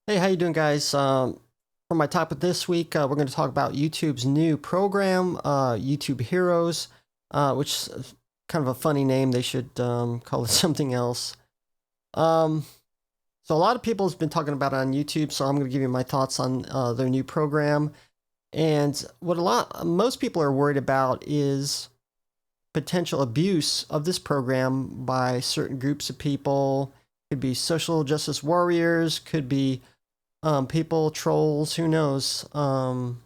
Hey, how you doing, guys? For my topic this week, we're going to talk about YouTube's new program, YouTube Heroes, which is kind of a funny name. They should call it something else. Um, so a lot of people have been talking about it on YouTube, so I'm going to give you my thoughts on their new program. And what most people are worried about is potential abuse of this program by certain groups of people. Could be social justice warriors, could be people, trolls, who knows? And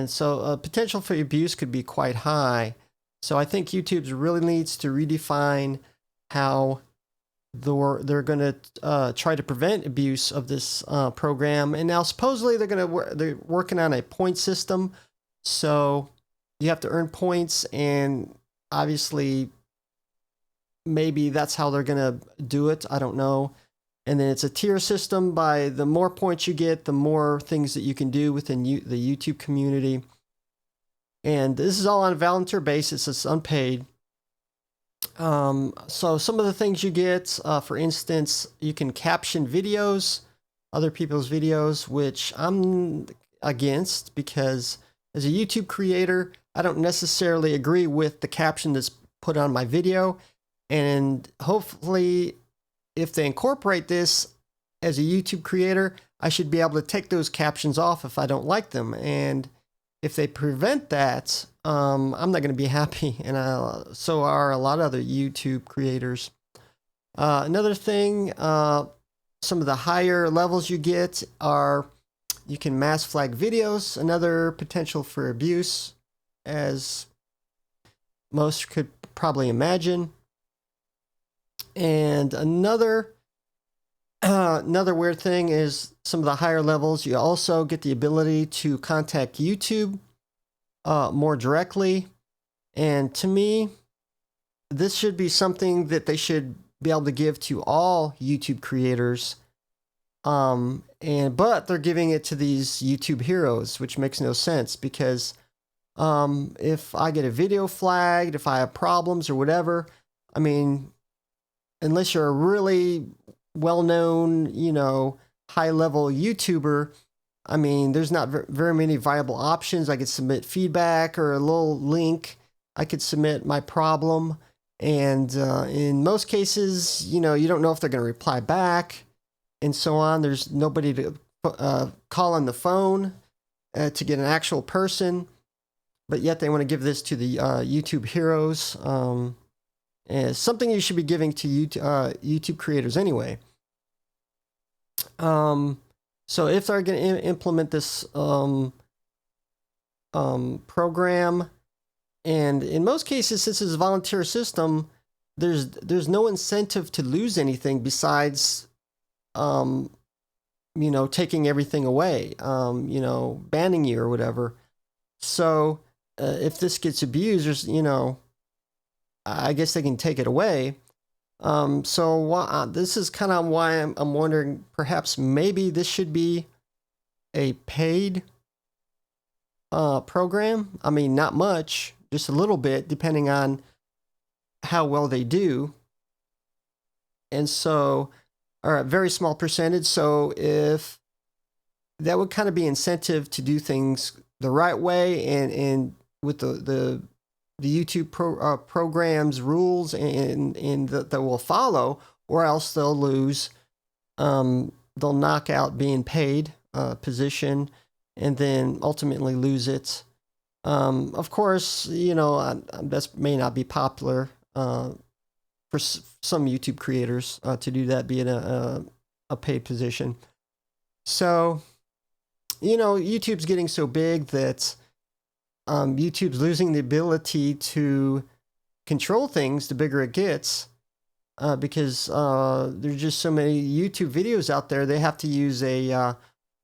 so potential for abuse could be quite high. So I think YouTube really needs to redefine how they're going to try to prevent abuse of this program. And now supposedly they're working on a point system. So you have to earn points, and obviously maybe that's how they're going to do it. I don't know. And then it's a tier system. By the more points you get, the more things that you can do within the YouTube community. And this is all on a volunteer basis. It's unpaid. So some of the things you get, for instance, you can caption videos, other people's videos, which I'm against because as a YouTube creator, I don't necessarily agree with the caption that's put on my video. And hopefully if they incorporate this as a YouTube creator, I should be able to take those captions off if I don't like them. And if they prevent that, I'm not going to be happy. And so are a lot of other YouTube creators. Another thing, some of the higher levels you get are you can mass flag videos, another potential for abuse, as most could probably imagine. And another weird thing is some of the higher levels, you also get the ability to contact YouTube more directly. And to me, this should be something that they should be able to give to all YouTube creators. But they're giving it to these YouTube heroes, which makes no sense because if I get a video flagged, if I have problems or whatever, I mean, unless you're a really well-known, high-level YouTuber, I mean, there's not very many viable options. I could submit feedback or a little link. I could submit my problem. And in most cases, you don't know if they're going to reply back and so on. There's nobody to call on the phone to get an actual person. But yet they want to give this to the YouTube heroes. And something you should be giving to YouTube creators anyway. So if they're going to implement this program, and in most cases, since it's a volunteer system, there's no incentive to lose anything besides, taking everything away, banning you or whatever. So if this gets abused, there's, I guess they can take it away. This is kind of why I'm wondering perhaps maybe this should be a paid program. I mean, not much, just a little bit, depending on how well they do. And so, or a very small percentage. So if that would kind of be incentive to do things the right way and with the YouTube program's rules and that will follow, or else they'll lose. They'll knock out being paid position and then ultimately lose it. Of course, that may not be popular for some YouTube creators to do that, be in a paid position. So, YouTube's getting so big that YouTube's losing the ability to control things the bigger it gets because there's just so many YouTube videos out there. They have to use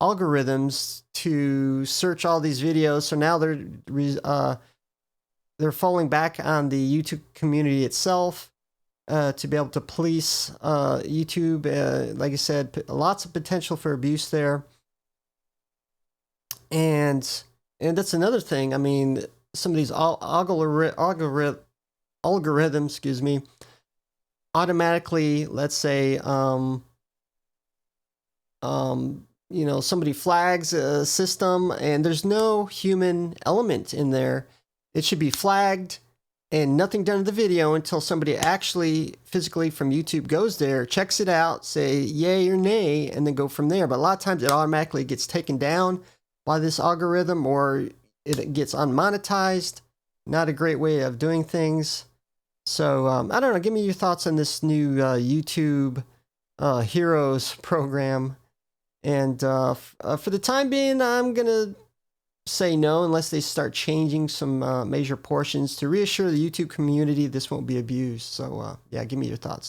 algorithms to search all these videos. So now they're falling back on the YouTube community itself to be able to police YouTube. Like I said, lots of potential for abuse there. And that's another thing. I mean, some of these algorithms, automatically, let's say, somebody flags a system and there's no human element in there, it should be flagged and nothing done to the video until somebody actually physically from YouTube goes there, checks it out, say yay or nay, and then go from there. But a lot of times it automatically gets taken down by this algorithm or it gets unmonetized. Not a great way of doing things. So I don't know, give me your thoughts on this new YouTube Heroes program. And for the time being, I'm going to say no unless they start changing some major portions to reassure the YouTube community this won't be abused. So yeah, give me your thoughts.